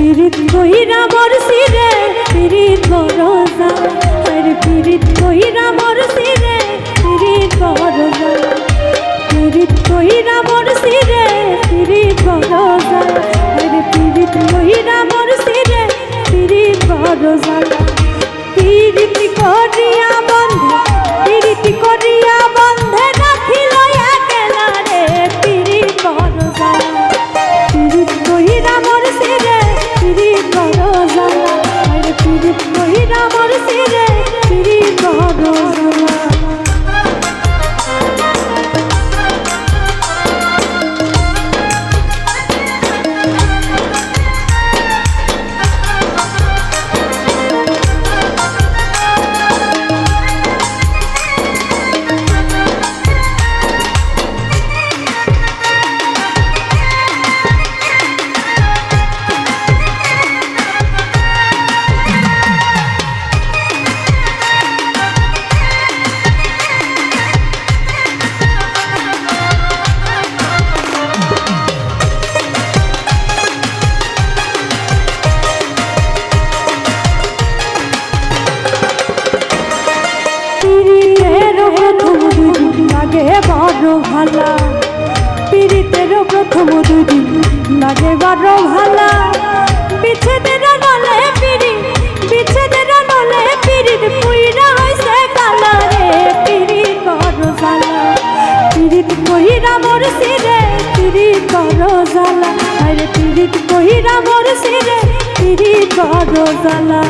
পীড়িত কইরা মরছি রে পীড়িত বড় জ্বালা আরে পীড়িত কইরা মরছি রে পীড়িত বড় জ্বালা পীড়িত কইরা মরছি রে পীড়িত বড় জ্বালা আরে পীড়িত কইরা মরছি রে পীড়িত বড় জ্বালা পীড়িত করিয়া বন্ধে পীড়িত করিয়া বন্ধে রাখিল একলা রে পীড়িত বড় জ্বালা পীড়িত কইরা মরছি রে পীড়িত বড় জ্বালা আরে পীড়িত কইরা মরছি রে পীড়িত বড় জ্বালা বড় ভালা পীড়িতের প্রথম দুদিন লাগে বড় ভালা বিচ্ছেদের নলে পীড়িত বিচ্ছেদের নলে পীড়িত পুইরা হইছে কালা রে পীড়িত বড় জ্বালা পীড়িত কইরা মরছি রে পীড়িত বড় জ্বালা আরে পীড়িত কইরা মরছি রে পীড়িত বড় জ্বালা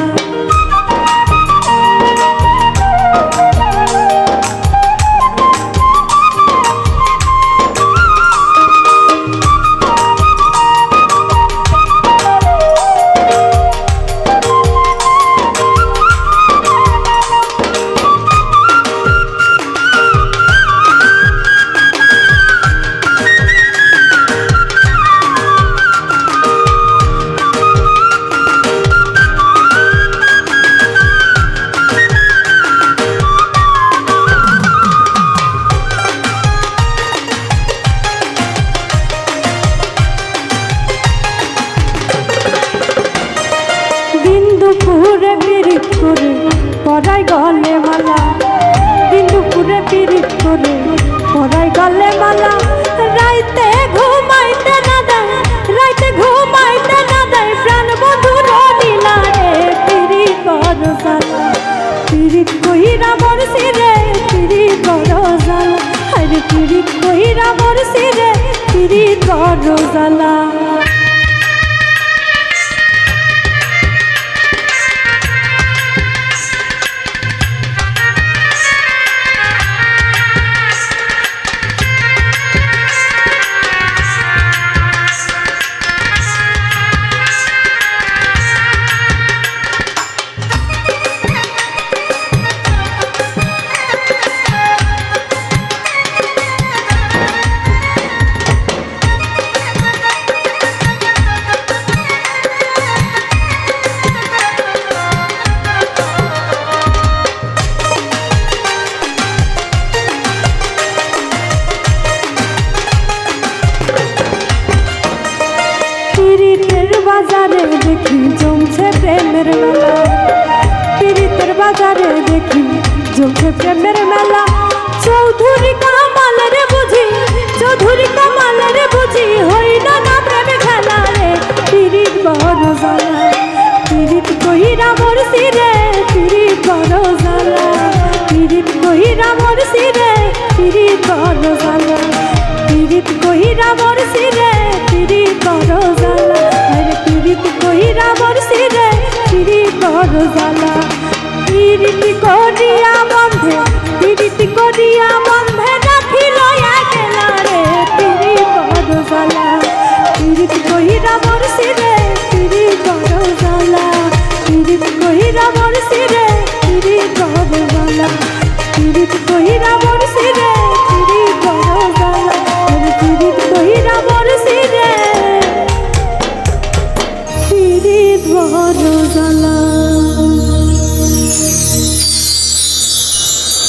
দুপুরে পীড়িত করে পড়াই গলে মালা দিন দুপুরে পীড়িত করে পড়াই গলে মালা রাইতে ঘুমাইতে না দেয় রাইতে ঘুমাইতে না দেয় প্রাণ বন্ধুর নীলা রে পীড়িত বড় জ্বালা পীড়িত কইরা মরছি রে পীড়িত বড় জ্বালা আরে পীড়িত কইরা মরছি রে পীড়িত বড় জ্বালা বাজারে দেখি জমছে প্রেমের মেলা পীড়িতের বাজারে দেখি জমছে প্রেমের মেলা চৌধুরী কামাল রে বুঝি চৌধুরী কামাল রে বুঝি হইল না প্রেম খেলা রে পীড়িত বড় জ্বালা পীড়িত কইরা মরছি রে পীড়িত বড় জ্বালা পীড়িত কইরা মরছি রে পীড়িত বড় জ্বালা পীড়িত কইরা মরছি রে পীড়িত বড় জ্বালা পীড়িত কইরা মরছি রে পীড়িত বড় জ্বালা পীড়িত করিয়া বন্ধে পীড়িত করিয়া বন্ধে রাখিল একলা রে পীড়িত বড় জ্বালা পীড়িত কইরা মরছি রে পীড়িত বড় জ্বালা পীড়িত কইরা মরছি রে পীড়িত বড় জ্বালা পীড়িত কইরা মরছি রে পীড়িত বড় জ্বালা পীড়িত কইরা মরছি রে পীড়িত বড় জ্বালা।